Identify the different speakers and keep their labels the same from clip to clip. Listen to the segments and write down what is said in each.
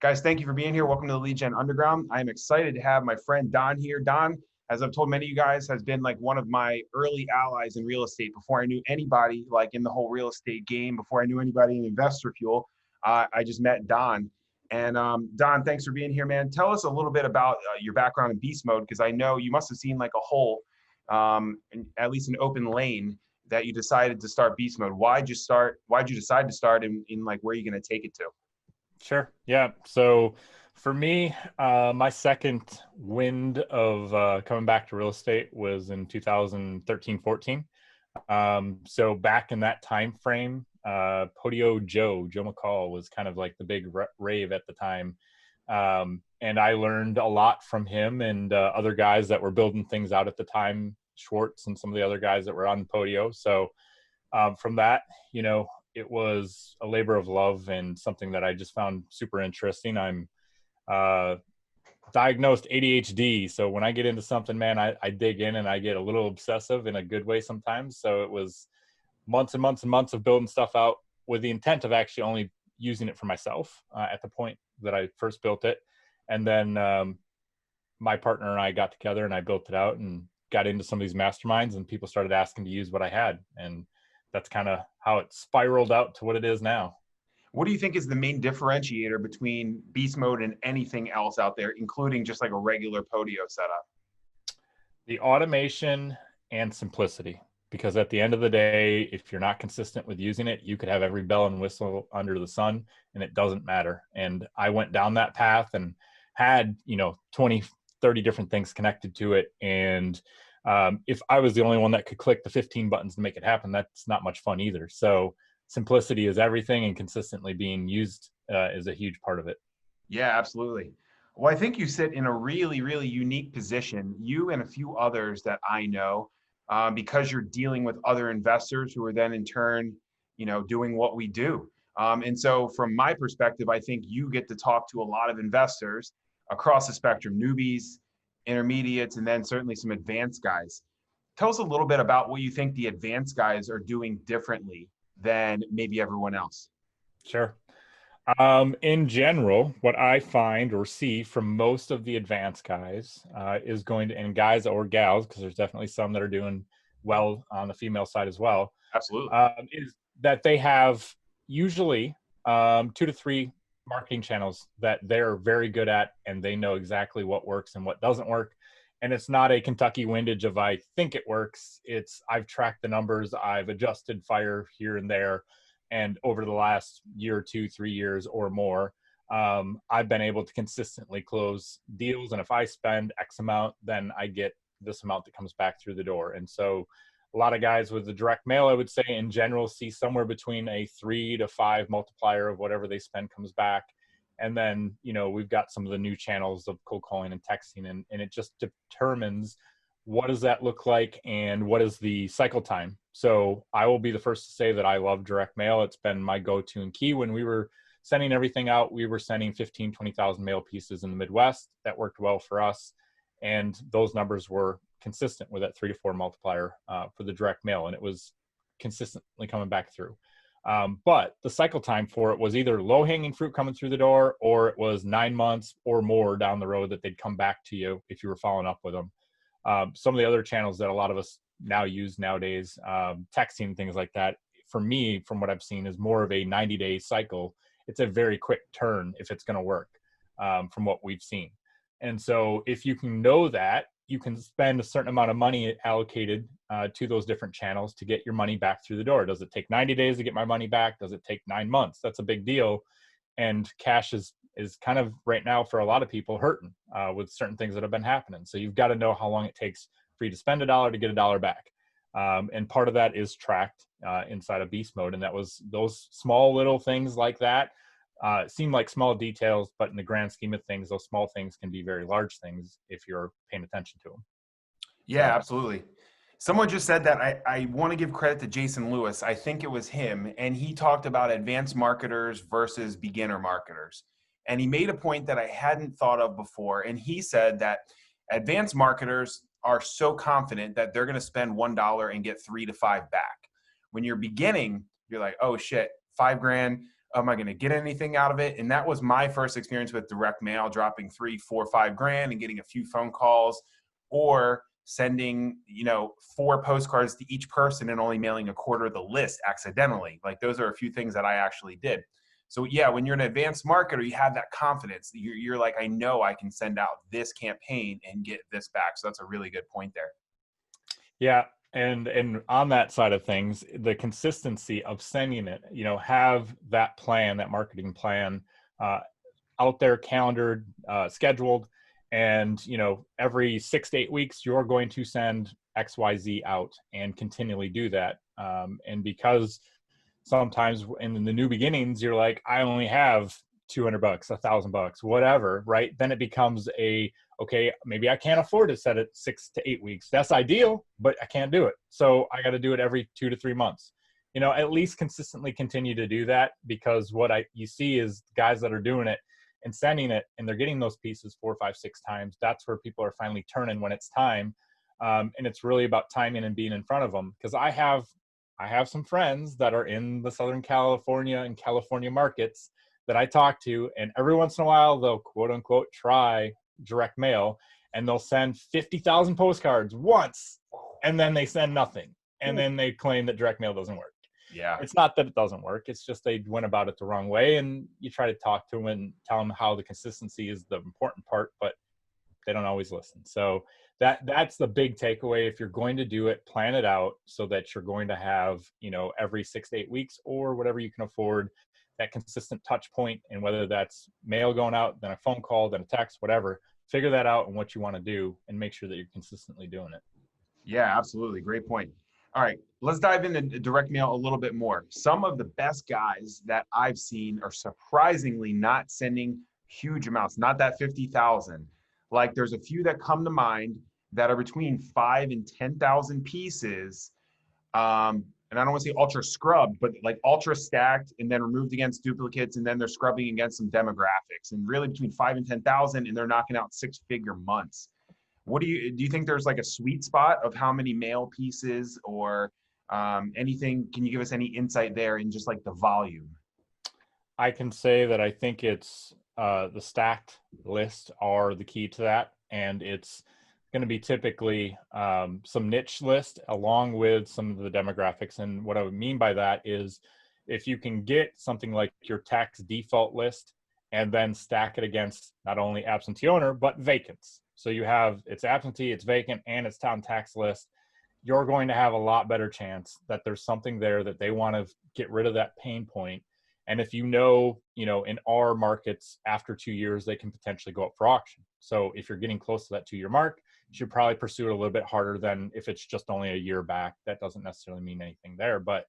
Speaker 1: Guys, thank you for being here. Welcome to the Lead Gen Underground. I'm excited to have my friend Don here. Don, as I've told many of you guys, has been like one of my early allies in real estate before I knew anybody like in the whole real estate game, before I knew anybody in Investor Fuel. I just met Don. And Don, thanks for being here, man. Tell us a little bit about your background in beast mode, because I know you must have seen like a hole, at least an open lane that you decided to start beast mode. Why'd you decide to start in like where are you going to take it to?
Speaker 2: Sure. Yeah. So for me, my second wind of coming back to real estate was in 2013, 14. So back in that time frame, Podio Joe McCall was kind of like the big rave at the time. And I learned a lot from him and other guys that were building things out at the time, Schwartz and some of the other guys that were on Podio. So from that, it was a labor of love and something that I just found super interesting. I'm diagnosed ADHD. So when I get into something, man, I dig in and I get a little obsessive in a good way sometimes. So it was months and months and months of building stuff out with the intent of actually only using it for myself at the point that I first built it. And then my partner and I got together and I built it out and got into some of these masterminds, and people started asking to use what I had. And that's kind of how it spiraled out to what it is now.
Speaker 1: What do you think is the main differentiator between beast mode and anything else out there, including just like a regular Podio setup?
Speaker 2: The automation and simplicity, because at the end of the day, if you're not consistent with using it, you could have every bell and whistle under the sun and it doesn't matter. And I went down that path and had, 20, 30 different things connected to it. And if I was the only one that could click the 15 buttons to make it happen, that's not much fun either. So simplicity is everything, and consistently being used is a huge part of it.
Speaker 1: Yeah, absolutely. Well, I think you sit in a really, really unique position, you and a few others that I know, because you're dealing with other investors who are then in turn, doing what we do. And so from my perspective, I think you get to talk to a lot of investors across the spectrum, newbies, intermediates, and then certainly some advanced guys. Tell us a little bit about what you think the advanced guys are doing differently than maybe everyone else.
Speaker 2: Sure. In general, what I find or see from most of the advanced guys is going to, and guys or gals, because there's definitely some that are doing well on the female side as well,
Speaker 1: Absolutely.
Speaker 2: is that they have usually 2 to 3 marketing channels that they're very good at, and they know exactly what works and what doesn't work. And it's not a Kentucky windage of I think it works. It's I've tracked the numbers, I've adjusted fire here and there. And over the last year or 2, 3 years or more, I've been able to consistently close deals. And if I spend X amount, then I get this amount that comes back through the door. And so a lot of guys with the direct mail, I would say in general, see somewhere between a 3 to 5 multiplier of whatever they spend comes back. And then, we've got some of the new channels of cold calling and texting, and it just determines what does that look like and what is the cycle time. So I will be the first to say that I love direct mail. It's been my go-to and key. When we were sending everything out, we were sending 15, 20,000 mail pieces in the Midwest. That worked well for us. And those numbers were consistent with that 3 to 4 multiplier for the direct mail. And it was consistently coming back through. But the cycle time for it was either low hanging fruit coming through the door, or it was 9 months or more down the road that they'd come back to you if you were following up with them. Some of the other channels that a lot of us now use nowadays, texting, things like that, for me, from what I've seen, is more of a 90-day cycle. It's a very quick turn if it's going to work, from what we've seen. And so if you can know that, you can spend a certain amount of money allocated to those different channels to get your money back through the door. Does it take 90 days to get my money back? Does it take 9 months? That's a big deal. And cash is kind of right now for a lot of people hurting with certain things that have been happening. So you've got to know how long it takes for you to spend $1 to get $1 back. And part of that is tracked inside of beast mode. And that was those small little things like that seem like small details, but in the grand scheme of things, those small things can be very large things if you're paying attention to them.
Speaker 1: Yeah, absolutely. Someone just said that I want to give credit to Jason Lewis. I think it was him. And he talked about advanced marketers versus beginner marketers. And he made a point that I hadn't thought of before. And he said that advanced marketers are so confident that they're going to spend $1 and get 3 to 5 back. When you're beginning, you're like, oh shit, $5 grand. Am I going to get anything out of it? And that was my first experience with direct mail, dropping 3, 4, 5 grand and getting a few phone calls, or sending, 4 postcards to each person and only mailing a quarter of the list accidentally. Like, those are a few things that I actually did. So yeah, when you're an advanced marketer, you have that confidence. You're like, I know I can send out this campaign and get this back. So that's a really good point there.
Speaker 2: Yeah. And on that side of things, the consistency of sending it, have that plan, that marketing plan out there, calendared, scheduled, and, every 6 to 8 weeks, you're going to send XYZ out and continually do that. And because sometimes in the new beginnings, you're like, I only have $200, $1,000, whatever, right? Then it becomes okay, maybe I can't afford to set it 6 to 8 weeks. That's ideal, but I can't do it. So I got to do it every 2 to 3 months. At least consistently continue to do that, because what you see is guys that are doing it and sending it, and they're getting those pieces 4, 5, 6 times. That's where people are finally turning when it's time. And it's really about timing and being in front of them. Because I have some friends that are in the Southern California and California markets that I talk to, and every once in a while they'll quote unquote try direct mail, and they'll send 50,000 postcards once, and then they send nothing. And then they claim that direct mail doesn't work.
Speaker 1: Yeah.
Speaker 2: It's not that it doesn't work. It's just they went about it the wrong way, and you try to talk to them and tell them how the consistency is the important part, but they don't always listen. So that's the big takeaway. If you're going to do it, plan it out so that you're going to have, every 6 to 8 weeks or whatever you can afford, that consistent touch point. And whether that's mail going out, then a phone call, then a text, whatever, figure that out and what you want to do, and make sure that you're consistently doing it.
Speaker 1: Yeah, absolutely. Great point. All right, let's dive into direct mail a little bit more. Some of the best guys that I've seen are surprisingly not sending huge amounts, not that 50,000. Like, there's a few that come to mind that are between 5 and 10,000 pieces. And I don't want to say ultra scrubbed, but like ultra stacked and then removed against duplicates. And then they're scrubbing against some demographics, and really between 5 and 10,000, and they're knocking out 6-figure months. Do you think there's like a sweet spot of how many mail pieces or anything? Can you give us any insight there in just like the volume?
Speaker 2: I can say that I think it's the stacked list are the key to that. And it's going to be typically some niche list along with some of the demographics. And what I would mean by that is, if you can get something like your tax default list and then stack it against not only absentee owner, but vacants. So you have it's absentee, it's vacant, and it's town tax list, you're going to have a lot better chance that there's something there that they want to get rid of that pain point. And if in our markets, after 2 years, they can potentially go up for auction. So if you're getting close to that 2-year mark, you should probably pursue it a little bit harder than if it's just only a year back. That doesn't necessarily mean anything there. But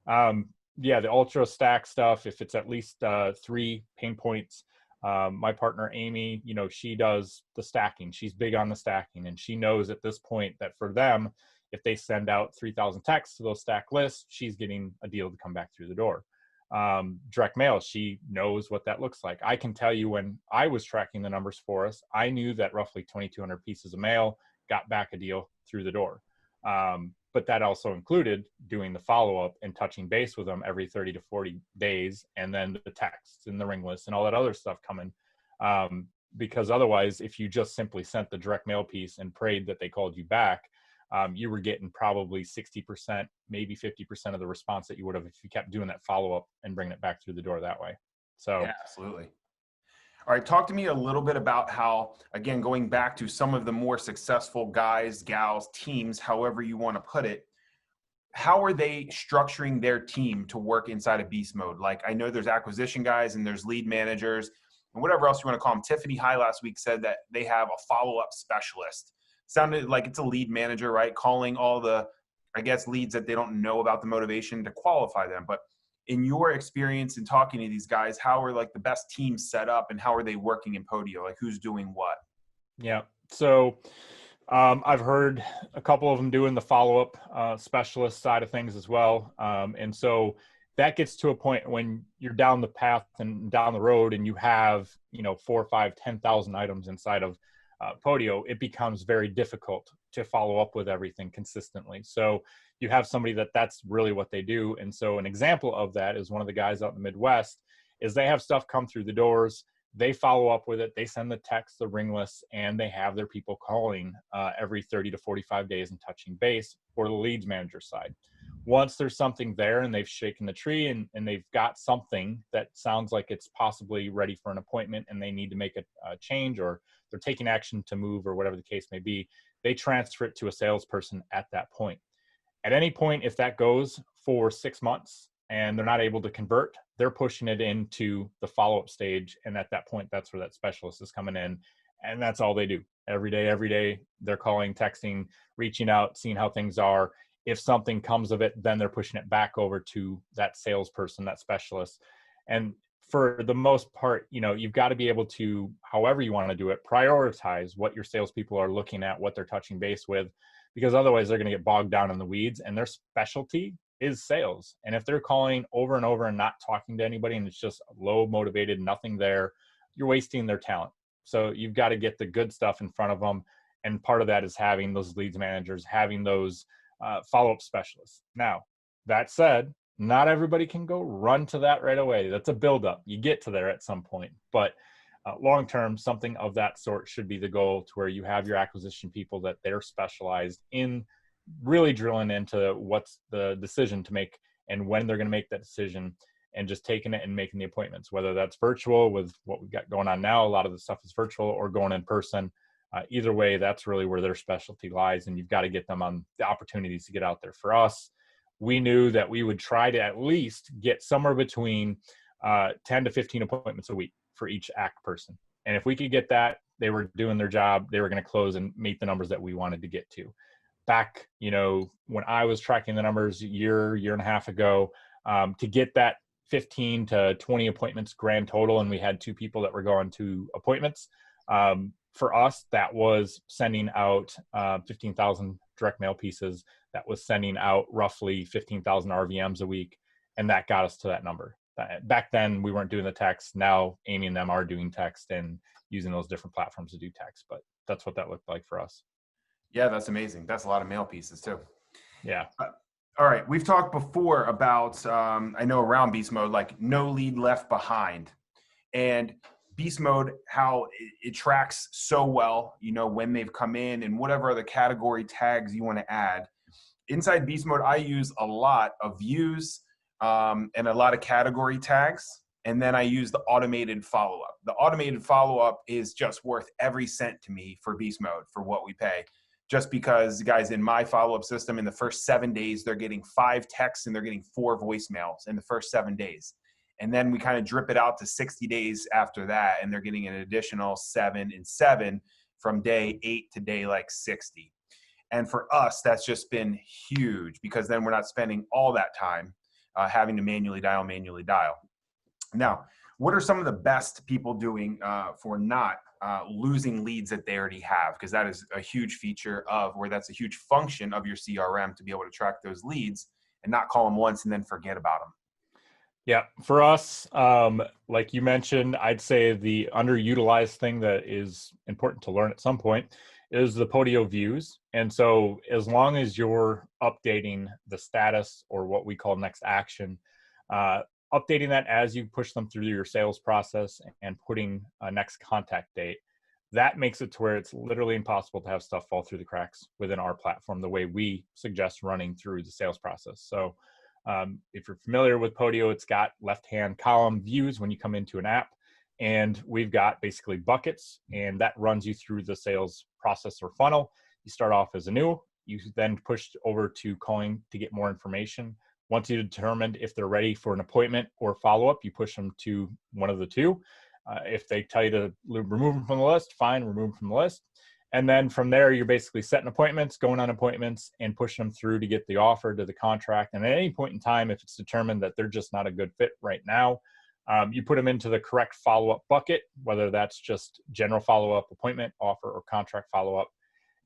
Speaker 2: the ultra stack stuff, if it's at least 3 pain points, my partner, Amy, she does the stacking. She's big on the stacking, and she knows at this point that for them, if they send out 3,000 texts to those stack lists, she's getting a deal to come back through the door. Direct mail, she knows what that looks like. I can tell you, when I was tracking the numbers for us, I knew that roughly 2,200 pieces of mail got back a deal through the door. But that also included doing the follow-up and touching base with them every 30 to 40 days, and then the texts and the ring list and all that other stuff coming. Because otherwise, if you just simply sent the direct mail piece and prayed that they called you back, you were getting probably 60%, maybe 50% of the response that you would have if you kept doing that follow-up and bringing it back through the door that way. So
Speaker 1: yeah, absolutely. All right, talk to me a little bit about how, again, going back to some of the more successful guys, gals, teams, however you want to put it, how are they structuring their team to work inside of Beastmode? Like, I know there's acquisition guys and there's lead managers and whatever else you want to call them. Tiffany High last week said that they have a follow-up specialist. Sounded like it's a lead manager, right? Calling all the, I guess, leads that they don't know about the motivation to qualify them. But in your experience in talking to these guys, how are like the best teams set up, and how are they working in Podio? Like, who's doing what?
Speaker 2: Yeah. So I've heard a couple of them doing the follow-up specialist side of things as well. And so that gets to a point when you're down the path and down the road and you have, 4, 5, 10,000 items inside of Podio, it becomes very difficult to follow up with everything consistently. So you have somebody that's really what they do. And so an example of that is one of the guys out in the Midwest is they have stuff come through the doors. They follow up with it. They send the text, the ring list, and they have their people calling every 30 to 45 days and touching base for the leads manager side. Once there's something there and they've shaken the tree and they've got something that sounds like it's possibly ready for an appointment and they need to make a change, or they're taking action to move, or whatever the case may be, they transfer it to a salesperson at that point. At any point, if that goes for 6 months and they're not able to convert, they're pushing it into the follow-up stage. And at that point, that's where that specialist is coming in. And that's all they do. Every day, they're calling, texting, reaching out, seeing how things are. If something comes of it, then they're pushing it back over to that salesperson, that specialist. And for the most part, you've got to be able to, however you want to do it, prioritize what your salespeople are looking at, what they're touching base with, because otherwise they're going to get bogged down in the weeds, and their specialty is sales. And if they're calling over and over and not talking to anybody and it's just low motivated, nothing there, you're wasting their talent. So you've got to get the good stuff in front of them. And part of that is having those leads managers, having those follow-up specialists. Now, that said, not everybody can go run to that right away. That's a buildup. You get to there at some point. But long-term, something of that sort should be the goal, to where you have your acquisition people that they're specialized in really drilling into what's the decision to make and when they're going to make that decision, and just taking it and making the appointments, whether that's virtual with what we've got going on now. A lot of the stuff is virtual, or going in person. Either way, that's really where their specialty lies, and you've got to get them on the opportunities to get out there. For us, we knew that we would try to at least get somewhere between 10 to 15 appointments a week for each ACT person. And if we could get that, they were doing their job, they were going to close and meet the numbers that we wanted to get to. Back, when I was tracking the numbers year and a half ago, to get that 15 to 20 appointments grand total, and we had 2 people that were going to appointments. For us, that was sending out 15,000 direct mail pieces. That was sending out roughly 15,000 RVMs a week. And that got us to that number. Back then, we weren't doing the text. Now, Amy and them are doing text and using those different platforms to do text. But that's what that looked like for us.
Speaker 1: Yeah, that's amazing. That's a lot of mail pieces too.
Speaker 2: Yeah.
Speaker 1: All right. We've talked before about, I know around Beastmode, like no lead left behind. And Beastmode, how it tracks so well, when they've come in and whatever other category tags you want to add. Inside Beastmode, I use a lot of views and a lot of category tags. And then I use the automated follow-up. The automated follow-up is just worth every cent to me for Beastmode for what we pay. Just because, guys, in my follow-up system, in the first 7 days, they're getting 5 texts and they're getting 4 voicemails in the first 7 days. And then we kind of drip it out to 60 days after that, and they're getting an additional 7 and 7 from day 8 to day 60. And for us, that's just been huge, because then we're not spending all that time having to manually dial. Now, what are some of the best people doing for not losing leads that they already have? Because that is a huge feature that's a huge function of your CRM, to be able to track those leads and not call them once and then forget about them.
Speaker 2: Yeah, for us, like you mentioned, I'd say the underutilized thing that is important to learn at some point is the Podio views. And so as long as you're updating the status, or what we call next action, updating that as you push them through your sales process and putting a next contact date, that makes it to where it's literally impossible to have stuff fall through the cracks within our platform, the way we suggest running through the sales process. So if you're familiar with Podio, it's got left-hand column views when you come into an app, and we've got basically buckets, and that runs you through the sales process or funnel. You start off as a new, you then push over to calling to get more information. Once you determined if they're ready for an appointment or follow-up, you push them to one of the two. If they tell you to remove them from the list, fine, remove them from the list. And then from there, you're basically setting appointments, going on appointments, and pushing them through to get the offer, to the contract. And at any point in time, if it's determined that they're just not a good fit right now, you put them into the correct follow-up bucket, whether that's just general follow-up, appointment, offer, or contract follow-up.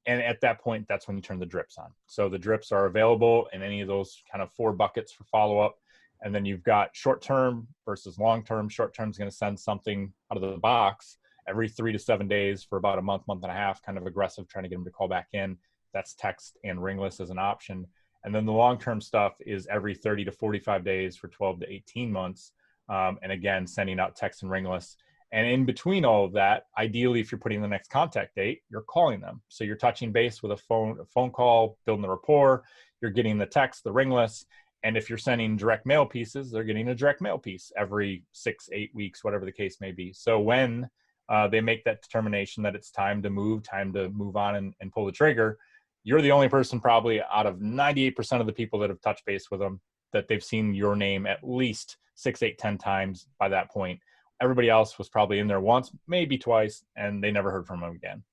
Speaker 2: And at that point, that's when you turn the drips on. So the drips are available in any of those kind of 4 buckets for follow-up. And then you've got short-term versus long-term. Short-term is going to send something out of the box every 3 to 7 days for about a month and a half, kind of aggressive, trying to get them to call back in. That's text and ringless as an option. And then the long-term stuff is every 30 to 45 days for 12 to 18 months. And again, sending out text and ringless. And in between all of that, ideally, if you're putting the next contact date, you're calling them. So you're touching base with a phone call, building the rapport, you're getting the text, the ringless. And if you're sending direct mail pieces, they're getting a direct mail piece every 6, 8 weeks, whatever the case may be. So when they make that determination that it's time to move on and pull the trigger, you're the only person probably out of 98% of the people that have touched base with them that they've seen your name at least 6, 8, 10 times by that point. Everybody else was probably in there once, maybe twice, and they never heard from them again.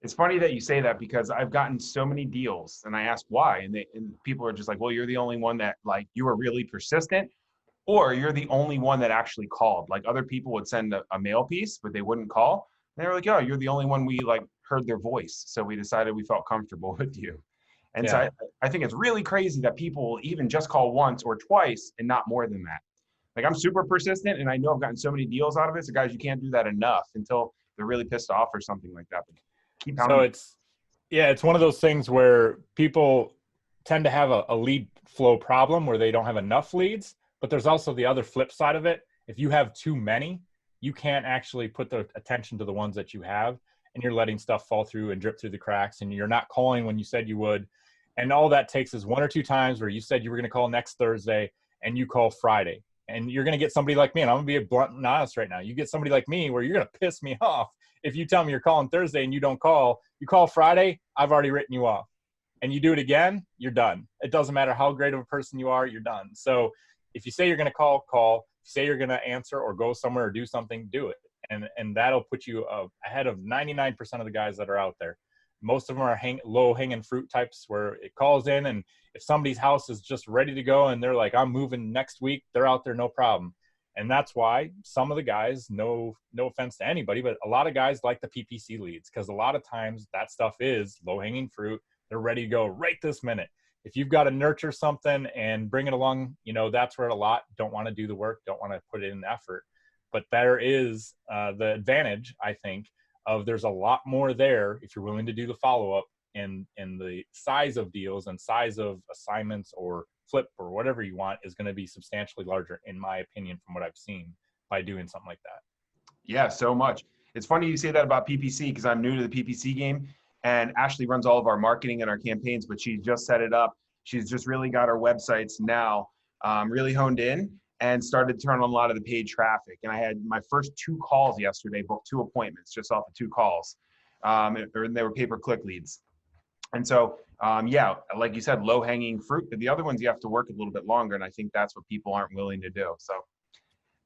Speaker 1: It's funny that you say that because I've gotten so many deals and I ask why. And people are just like, well, you're the only one that like, you were really persistent, or you're the only one that actually called. Like other people would send a mail piece, but they wouldn't call. And they were like, oh, you're the only one we like heard their voice. So we decided we felt comfortable with you. And
Speaker 2: Yeah.
Speaker 1: so I think it's really crazy that people will even just call once or twice and not more than that. Like I'm super persistent and I know I've gotten so many deals out of it. So guys, you can't do that enough until they're really pissed off or something like that. But keep pounding.
Speaker 2: So it's one of those things where people tend to have a lead flow problem where they don't have enough leads, but there's also the other flip side of it. If you have too many, you can't actually put the attention to the ones that you have, and you're letting stuff fall through and drip through the cracks, and you're not calling when you said you would. And all that takes is 1 or 2 times where you said you were going to call next Thursday and you call Friday. And you're going to get somebody like me, and I'm going to be blunt and honest right now. You get somebody like me where you're going to piss me off if you tell me you're calling Thursday and you don't call. You call Friday, I've already written you off. And you do it again, you're done. It doesn't matter how great of a person you are, you're done. So if you say you're going to call. If you say you're going to answer or go somewhere or do something, do it. And that'll put you ahead of 99% of the guys that are out there. Most of them are low-hanging fruit types where it calls in, and if somebody's house is just ready to go and they're like, I'm moving next week, they're out there, no problem. And that's why some of the guys, no offense to anybody, but a lot of guys like the PPC leads, because a lot of times that stuff is low-hanging fruit. They're ready to go right this minute. If you've got to nurture something and bring it along, that's where a lot don't want to do the work, don't want to put in the effort. But there is the advantage, I think, of there's a lot more there if you're willing to do the follow-up, and the size of deals and size of assignments or flip or whatever you want is going to be substantially larger, in my opinion, from what I've seen by doing something like that.
Speaker 1: Yeah, so much. It's funny you say that about PPC because I'm new to the PPC game, and Ashley runs all of our marketing and our campaigns, but she's just set it up. She's just really got our websites now really honed in and started to turn on a lot of the paid traffic. And I had my first 2 calls yesterday, booked 2 appointments just off of 2 calls. And they were pay-per-click leads. And so, yeah, like you said, low-hanging fruit. But the other ones, you have to work a little bit longer. And I think that's what people aren't willing to do. So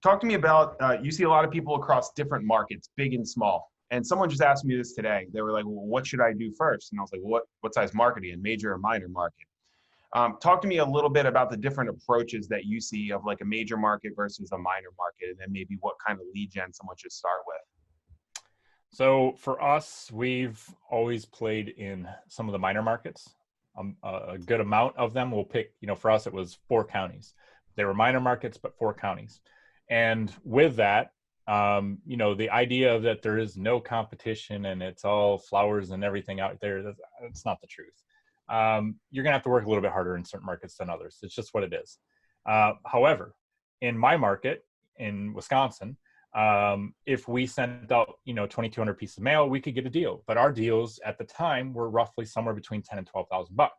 Speaker 1: talk to me about, you see a lot of people across different markets, big and small. And someone just asked me this today. They were like, well, what should I do first? And I was like, well, what size market are you in, major or minor market? Talk to me a little bit about the different approaches that you see of like a major market versus a minor market, and then maybe what kind of lead gen someone should start with.
Speaker 2: So for us, we've always played in some of the minor markets. A good amount of them will pick, for us, it was 4 counties. They were minor markets, but 4 counties. And with that, the idea that there is no competition and it's all flowers and everything out there, that's not the truth. You're going to have to work a little bit harder in certain markets than others. It's just what it is. However, in my market in Wisconsin, if we sent out, 2,200 pieces of mail, we could get a deal. But our deals at the time were roughly somewhere between $10,000 and $12,000.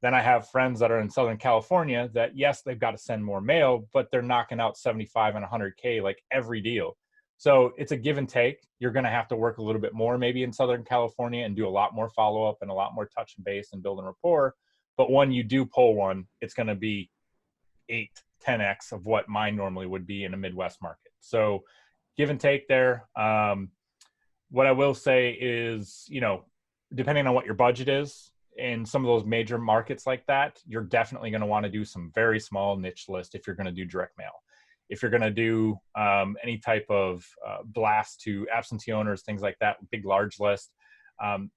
Speaker 2: Then I have friends that are in Southern California that, yes, they've got to send more mail, but they're knocking out 75 and 100K like every deal. So it's a give and take. You're going to have to work a little bit more maybe in Southern California and do a lot more follow-up and a lot more touch and base and building rapport. But when you do pull one, it's going to be 8, 10x of what mine normally would be in a Midwest market. So give and take there. What I will say is, depending on what your budget is, in some of those major markets like that, you're definitely going to want to do some very small niche list if you're going to do direct mail. If you're going to do any type of blast to absentee owners, things like that, big, large list,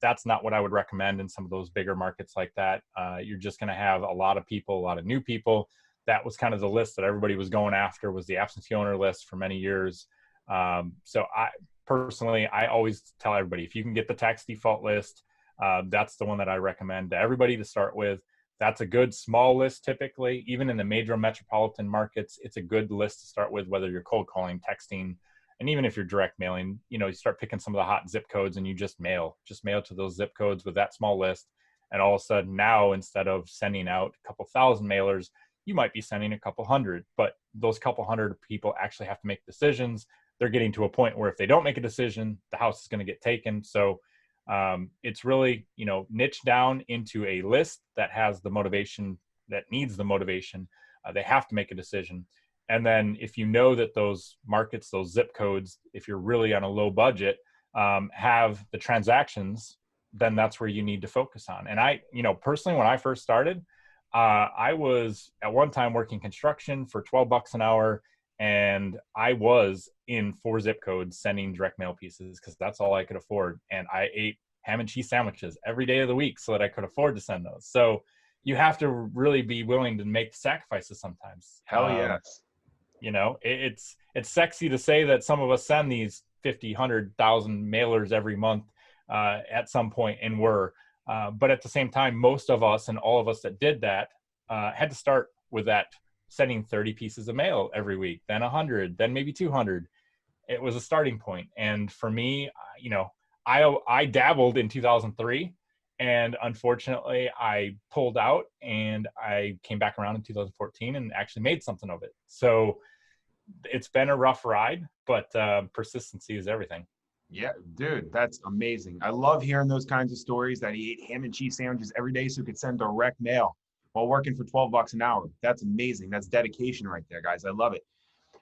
Speaker 2: that's not what I would recommend in some of those bigger markets like that. You're just going to have a lot of people, a lot of new people. That was kind of the list that everybody was going after, was the absentee owner list for many years. So I personally always tell everybody, if you can get the tax default list, That's the one that I recommend to everybody to start with. That's a good small list typically. Even in the major metropolitan markets, it's a good list to start with, whether you're cold calling, texting, and even if you're direct mailing. You start picking some of the hot zip codes and you just mail to those zip codes with that small list. And all of a sudden now, instead of sending out a couple thousand mailers, you might be sending a couple hundred, but those couple hundred people actually have to make decisions. They're getting to a point where if they don't make a decision, the house is going to get taken. So it's really, niche down into a list that has the motivation, that needs the motivation. They have to make a decision. And then if you know that those markets, those zip codes, if you're really on a low budget, have the transactions, then that's where you need to focus on. And I, personally, when I first started, I was at one time working construction for $12 an hour, and I was in 4 zip codes sending direct mail pieces because that's all I could afford. And I ate ham and cheese sandwiches every day of the week so that I could afford to send those. So you have to really be willing to make sacrifices sometimes.
Speaker 1: Hell yes.
Speaker 2: It's sexy to say that some of us send these 50, 100,000 mailers every month at some point, and but at the same time, most of us and all of us that did that had to start with that, sending 30 pieces of mail every week, then 100, then maybe 200. It was a starting point. And for me, I dabbled in 2003, and unfortunately I pulled out, and I came back around in 2014 and actually made something of it. So it's been a rough ride, but persistency is everything.
Speaker 1: Yeah, dude, that's amazing. I love hearing those kinds of stories that he ate ham and cheese sandwiches every day so he could send direct mail while working for $12 an hour. That's amazing. That's dedication right there, guys. I love it.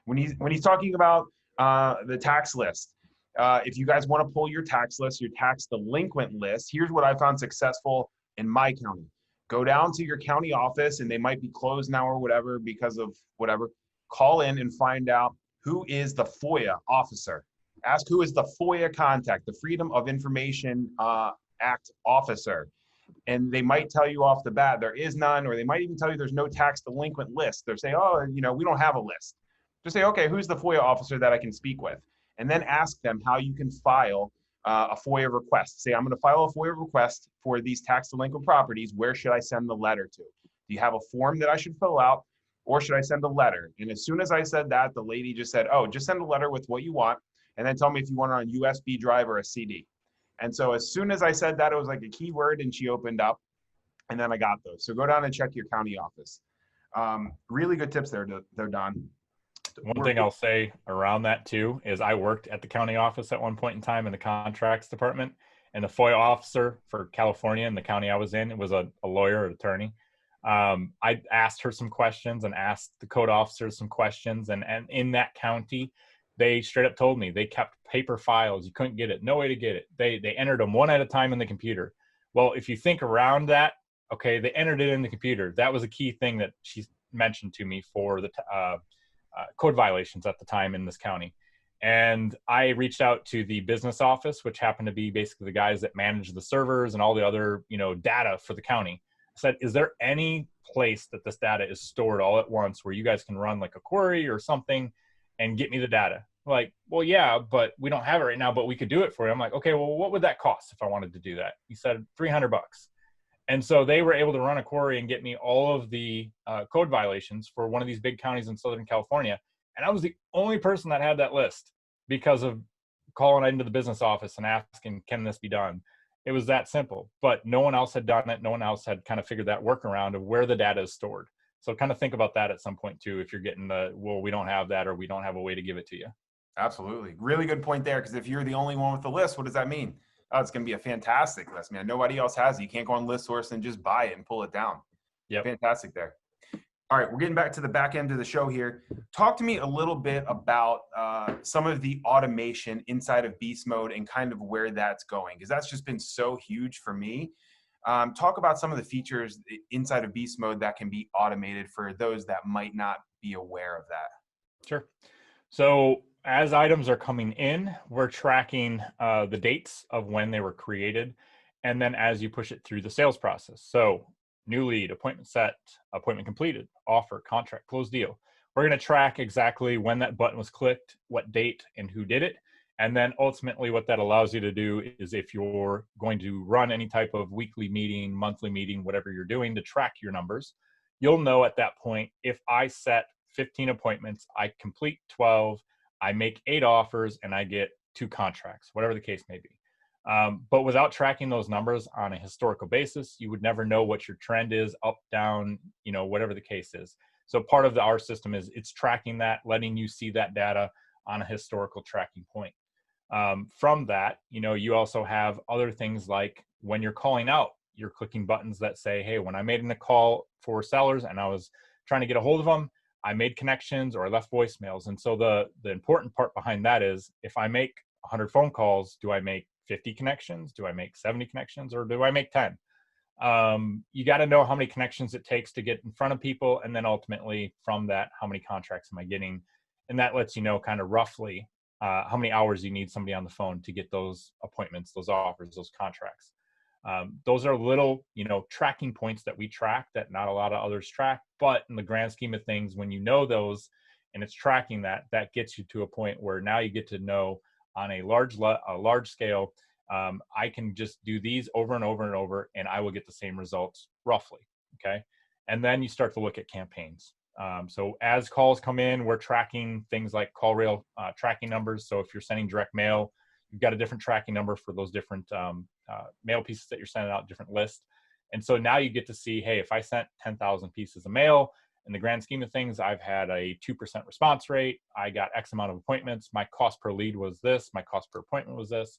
Speaker 1: When he's talking about the tax list, if you guys want to pull your tax list, your tax delinquent list, here's what I found successful in my county. Go down to your county office, and they might be closed now or whatever because of whatever. Call in and find out who is the FOIA officer. Ask who is the FOIA contact, the Freedom of Information Act officer. And they might tell you off the bat there is none, or they might even tell you there's no tax delinquent list. They'll say, oh, we don't have a list. Just say, okay, who's the FOIA officer that I can speak with? And then ask them how you can file a FOIA request. Say, I'm going to file a FOIA request for these tax delinquent properties. Where should I send the letter to? Do you have a form that I should fill out, or should I send a letter? And as soon as I said that, the lady just said, oh, just send a letter with what you want, and then tell me if you want it on USB drive or a CD. And so as soon as I said that, it was like a keyword, and she opened up, and then I got those. So go down and check your county office. Really good tips there, Don.
Speaker 2: One thing I'll say around that too is I worked at the county office at one point in time in the contracts department, and the FOIA officer for California and the county I was in, it was a lawyer or attorney. I asked her some questions and asked the code officers some questions, and in that county, they straight up told me they kept paper files. You couldn't get it. No way to get it. They entered them one at a time in the computer. Well, if you think around that, okay, they entered it in the computer. That was a key thing that she mentioned to me for the code violations at the time in this county. And I reached out to the business office, which happened to be basically the guys that manage the servers and all the other, data for the county. I said, is there any place that this data is stored all at once where you guys can run like a query or something and get me the data? Like, well, yeah, but we don't have it right now, but we could do it for you. I'm like, okay, well, what would that cost if I wanted to do that? He said $300. And so they were able to run a query and get me all of the code violations for one of these big counties in Southern California. And I was the only person that had that list because of calling into the business office and asking, can this be done? It was that simple, but no one else had done it. No one else had kind of figured that workaround of where the data is stored. So kind of think about that at some point too, if you're getting well, we don't have that, or we don't have a way to give it to you.
Speaker 1: Absolutely. Really good point there. Because if you're the only one with the list, what does that mean? Oh, it's going to be a fantastic list, man. Nobody else has it. You can't go on List Source and just buy it and pull it down.
Speaker 2: Yeah.
Speaker 1: Fantastic there. All right, we're getting back to the back end of the show here. Talk to me a little bit about some of the automation inside of Beastmode and kind of where that's going, because that's just been so huge for me. Talk about some of the features inside of Beastmode that can be automated for those that might not be aware of that.
Speaker 2: Sure. So as items are coming in, we're tracking the dates of when they were created, and then as you push it through the sales process. So new lead, appointment set, appointment completed, offer, contract, closed deal. We're going to track exactly when that button was clicked, what date, and who did it. And then ultimately what that allows you to do is, if you're going to run any type of weekly meeting, monthly meeting, whatever you're doing to track your numbers, you'll know at that point, if I set 15 appointments, I complete 12, I make 8 offers, and I get 2 contracts, whatever the case may be. But without tracking those numbers on a historical basis, you would never know what your trend is, up, down, whatever the case is. So part of our system is it's tracking that, letting you see that data on a historical tracking point. From that, you also have other things like when you're calling out, you're clicking buttons that say, hey, when I made a call for sellers and I was trying to get a hold of them, I made connections or I left voicemails. And so the important part behind that is, if I make 100 phone calls, do I make 50 connections? Do I make 70 connections? Or do I make 10? You got to know how many connections it takes to get in front of people. And then ultimately from that, how many contracts am I getting? And that lets you know kind of roughly how many hours you need somebody on the phone to get those appointments, those offers, those contracts. Those are little, tracking points that we track that not a lot of others track. But in the grand scheme of things, when you know those and it's tracking that gets you to a point where now you get to know on a large scale, I can just do these over and over and over, and I will get the same results roughly. Okay. And then you start to look at campaigns. So as calls come in, we're tracking things like call rail tracking numbers. So if you're sending direct mail, you've got a different tracking number for those different mail pieces that you're sending out, different lists. And so now you get to see, hey, if I sent 10,000 pieces of mail, in the grand scheme of things, I've had a 2% response rate. I got X amount of appointments. My cost per lead was this. My cost per appointment was this.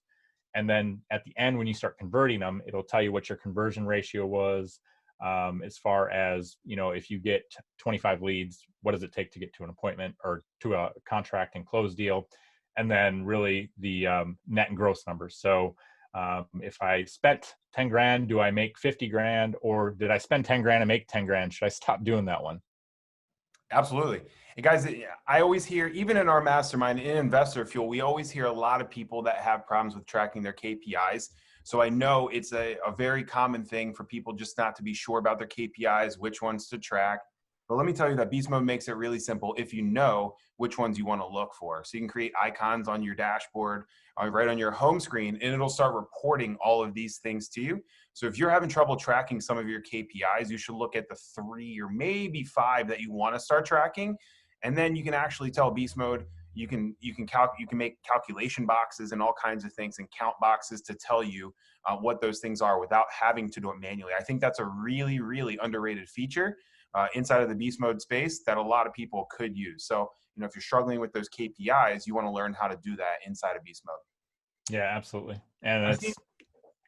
Speaker 2: And then at the end, when you start converting them, it'll tell you what your conversion ratio was. As far as, if you get 25 leads, what does it take to get to an appointment or to a contract and close deal? And then really the net and gross numbers. So if I spent 10 grand, do I make 50 grand, or did I spend 10 grand and make 10 grand? Should I stop doing that one?
Speaker 1: Absolutely. And guys, I always hear, even in our mastermind in Investor Fuel, we always hear a lot of people that have problems with tracking their KPIs. So I know it's a very common thing for people just not to be sure about their KPIs, which ones to track. But let me tell you that Beastmode makes it really simple if you know which ones you want to look for. So you can create icons on your dashboard, right on your home screen, and it'll start reporting all of these things to you. So if you're having trouble tracking some of your KPIs, you should look at the 3 or maybe 5 that you want to start tracking. And then you can actually tell Beastmode, you can make calculation boxes and all kinds of things and count boxes to tell you what those things are without having to do it manually. I think that's a really, really underrated feature inside of the Beastmode space that a lot of people could use. So, if you're struggling with those KPIs, you want to learn how to do that inside of Beastmode.
Speaker 2: Yeah, absolutely. And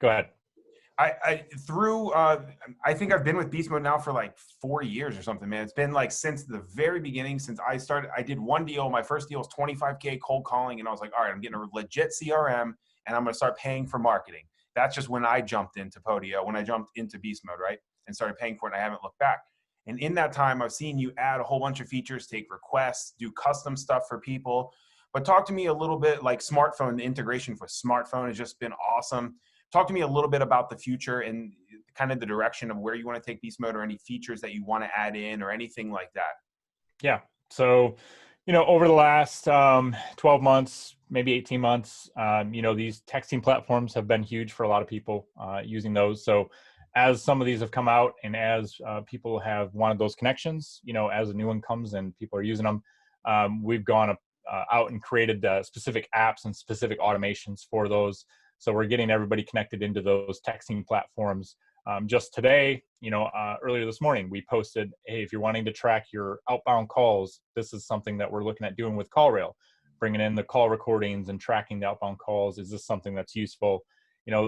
Speaker 2: go ahead.
Speaker 1: I think I've been with Beastmode now for like 4 years or something, man. It's been like since the very beginning, since I started. I did one deal. My first deal was 25K cold calling, and I was like, all right, I'm getting a legit CRM, and I'm going to start paying for marketing. That's just when I jumped into Podio, when I jumped into Beastmode, right, and started paying for it, and I haven't looked back. And in that time, I've seen you add a whole bunch of features, take requests, do custom stuff for people. But talk to me a little bit like smartphone. The integration for smartphone has just been awesome. Talk to me a little bit about the future and kind of the direction of where you want to take Beastmode, or any features that you want to add in or anything like that.
Speaker 2: Yeah. So, over the last 12 months, maybe 18 months, these texting platforms have been huge for a lot of people using those. So as some of these have come out and as people have wanted those connections, as a new one comes and people are using them, we've gone out and created specific apps and specific automations for those. So we're getting everybody connected into those texting platforms. Just today, earlier this morning, we posted, hey, if you're wanting to track your outbound calls, this is something that we're looking at doing with CallRail, bringing in the call recordings and tracking the outbound calls. Is this something that's useful?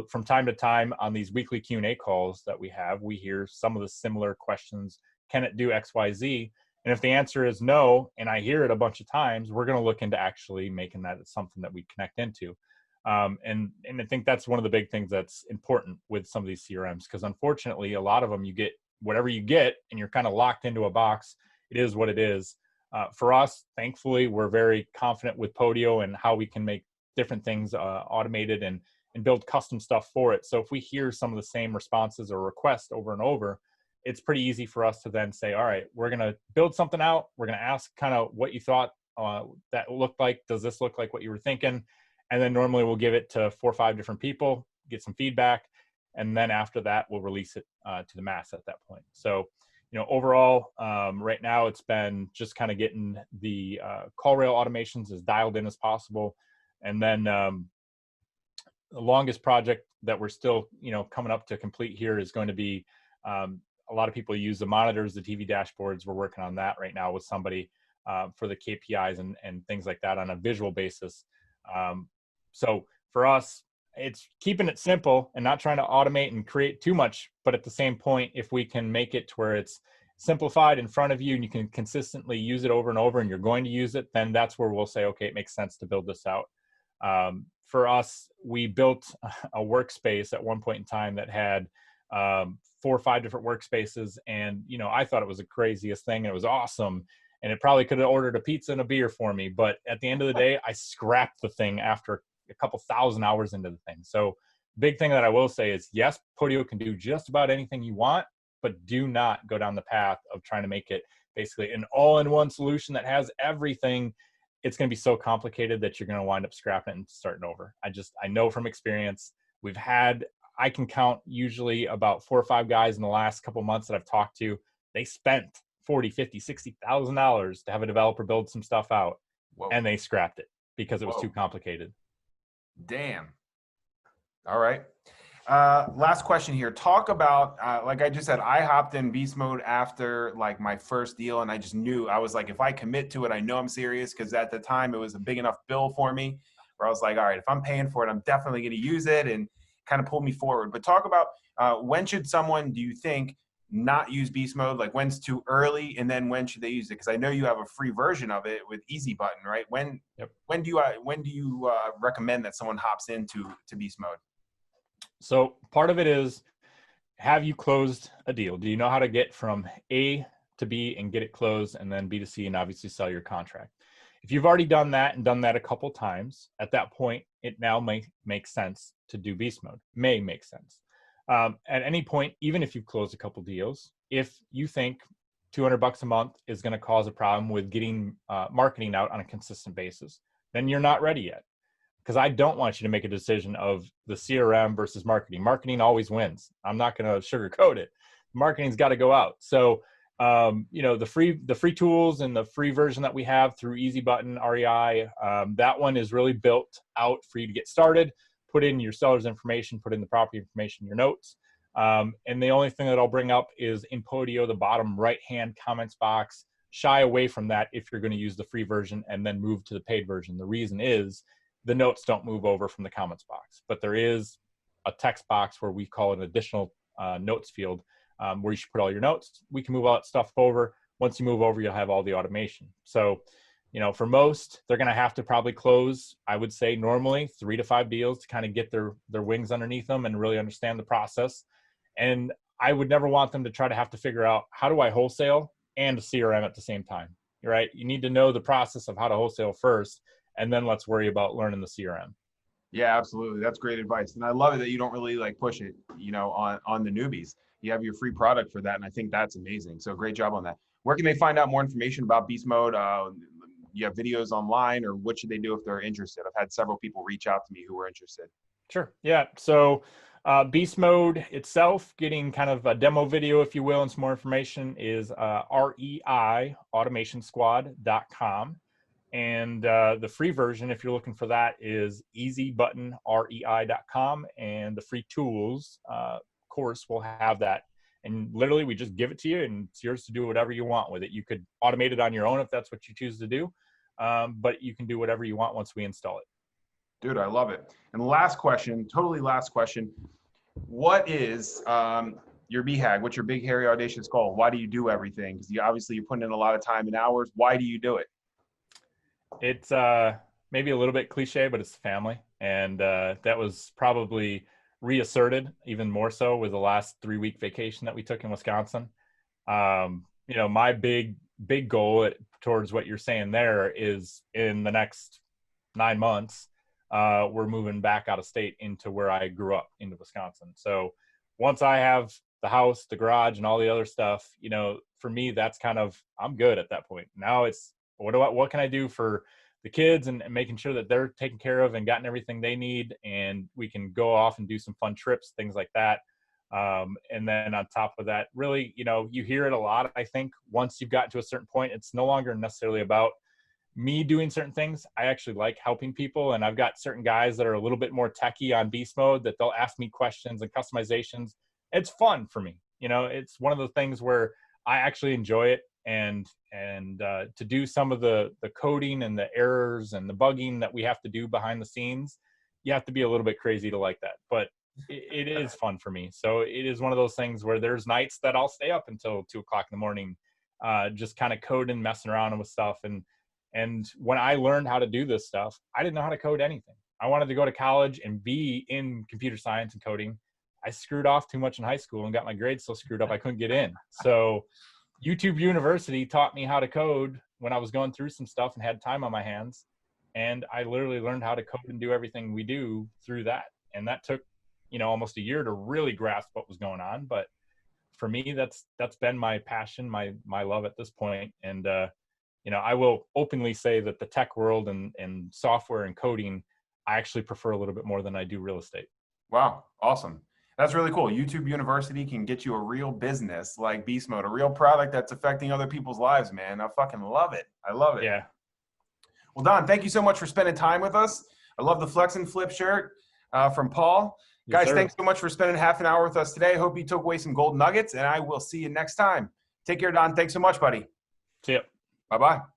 Speaker 2: From time to time on these weekly Q&A calls that we have, we hear some of the similar questions. Can it do X, Y, Z? And if the answer is no, and I hear it a bunch of times, we're going to look into actually making that something that we connect into. And I think that's one of the big things that's important with some of these CRMs, because unfortunately, a lot of them, you get whatever you get and you're kind of locked into a box. It is what it is. For us, thankfully, we're very confident with Podio and how we can make different things automated and build custom stuff for it. So if we hear some of the same responses or requests over and over, it's pretty easy for us to then say, all right, we're going to build something out. We're going to ask kind of what you thought that looked like. Does this look like what you were thinking? And then normally we'll give it to 4 or 5 different people, get some feedback. And then after that, we'll release it to the mass at that point. So, overall, right now it's been just kind of getting the call rail automations as dialed in as possible. And then the longest project that we're still, coming up to complete here is going to be, a lot of people use the monitors, the TV dashboards. We're working on that right now with somebody for the KPIs and things like that on a visual basis. So for us, it's keeping it simple and not trying to automate and create too much, but at the same point, if we can make it to where it's simplified in front of you and you can consistently use it over and over and you're going to use it, then that's where we'll say, okay, it makes sense to build this out. For us, we built a workspace at one point in time that had 4 or 5 different workspaces. And, I thought it was the craziest thing. And it was awesome. And it probably could have ordered a pizza and a beer for me. But at the end of the day, I scrapped the thing after a couple thousand hours into the thing. So big thing that I will say is, yes, Podio can do just about anything you want, but do not go down the path of trying to make it basically an all-in-one solution that has everything. It's going to be so complicated that you're going to wind up scrapping it and starting over. I know from experience, I can count usually about 4 or 5 guys in the last couple months that I've talked to. They spent $40,000, $50,000, $60,000 to have a developer build some stuff out. Whoa. And they scrapped it because it was too complicated.
Speaker 1: Damn. All right. Last question here. Talk about, like I just said, I hopped in beast mode after like my first deal, and I just knew, I was like, if I commit to it, I know I'm serious, because at the time it was a big enough bill for me where I was like, all right, if I'm paying for it, I'm definitely going to use it, and kind of pulled me forward. But talk about when should someone, do you think, not use beast mode? Like when's too early, and then when should they use it? Because I know you have a free version of it with easy button, right? When do you recommend that someone hops into beast mode?
Speaker 2: So part of it is, have you closed a deal? Do you know how to get from A to B and get it closed, and then B to C, and obviously sell your contract? If you've already done that and done that a couple times, at that point, it now may make sense to do beast mode. May make sense. At any point, even if you've closed a couple deals, if you think $200 a month is going to cause a problem with getting marketing out on a consistent basis, then you're not ready yet. Because I don't want you to make a decision of the CRM versus marketing. Marketing always wins. I'm not going to sugarcoat it. Marketing's got to go out. So, the free tools and the free version that we have through Easy Button REI, that one is really built out for you to get started. Put in your seller's information, put in the property information, your notes. And the only thing that I'll bring up is in Podio, the bottom right-hand comments box. Shy away from that if you're going to use the free version and then move to the paid version. The reason is the notes don't move over from the comments box, but there is a text box where we call it an additional notes field where you should put all your notes. We can move all that stuff over. Once you move over, you'll have all the automation. So, for most, they're going to have to probably close, I would say normally 3 to 5 deals to kind of get their wings underneath them and really understand the process. And I would never want them to try to have to figure out, how do I wholesale and a CRM at the same time, right? You need to know the process of how to wholesale first, and then let's worry about learning the CRM.
Speaker 1: Yeah, absolutely. That's great advice. And I love it that you don't really like push it, on the newbies. You have your free product for that. And I think that's amazing. So great job on that. Where can they find out more information about beast mode? You have videos online, or what should they do if they're interested? I've had several people reach out to me who were interested.
Speaker 2: Sure. Yeah. So beast mode itself, getting kind of a demo video, if you will, and some more information is reiautomationsquad.com. And the free version, if you're looking for that, is easybuttonrei.com. And the free tools course will have that. And literally, we just give it to you, and it's yours to do whatever you want with it. You could automate it on your own if that's what you choose to do, but you can do whatever you want once we install it.
Speaker 1: Dude, I love it. And last question, totally last question. What is your BHAG? What's your big, hairy, audacious goal? Why do you do everything? Because you're putting in a lot of time and hours. Why do you do it?
Speaker 2: It's maybe a little bit cliche, but it's the family. And that was probably reasserted even more so with the last 3-week vacation that we took in Wisconsin. My big goal towards what you're saying there is, in the next 9 months, we're moving back out of state into where I grew up, into Wisconsin. So once I have the house, the garage, and all the other stuff, for me, that's kind of, I'm good at that point. Now it's, what can I do for the kids and making sure that they're taken care of and gotten everything they need, and we can go off and do some fun trips, things like that. And then on top of that, really, you know, you hear it a lot. I think once you've gotten to a certain point, it's no longer necessarily about me doing certain things. I actually like helping people, and I've got certain guys that are a little bit more techie on beast mode that they'll ask me questions and customizations. It's fun for me. You know, it's one of the things where I actually enjoy it, and to do some of the coding and the errors and the bugging that we have to do behind the scenes, you have to be a little bit crazy to like that, but it is fun for me. So it is one of those things where there's nights that I'll stay up until 2 o'clock in the morning, just kind of coding, messing around with stuff. And when I learned how to do this stuff, I didn't know how to code anything. I wanted to go to college and be in computer science and coding. I screwed off too much in high school and got my grades so screwed up I couldn't get in. So YouTube University taught me how to code when I was going through some stuff and had time on my hands. And I literally learned how to code and do everything we do through that. And that took, you know, almost a year to really grasp what was going on. But for me, that's been my passion, my love at this point. And, you know, I will openly say that the tech world and software and coding, I actually prefer a little bit more than I do real estate.
Speaker 1: Wow. Awesome. That's really cool. YouTube University can get you a real business like Beastmode, a real product that's affecting other people's lives, man. I fucking love it. I love it.
Speaker 2: Yeah.
Speaker 1: Well, Don, thank you so much for spending time with us. I love the Flex and Flip shirt from Paul.
Speaker 2: Yes,
Speaker 1: guys,
Speaker 2: sir.
Speaker 1: Thanks so much for spending half an hour with us today. Hope you took away some gold nuggets, and I will see you next time. Take care, Don. Thanks so much, buddy.
Speaker 2: See ya.
Speaker 1: Bye-bye.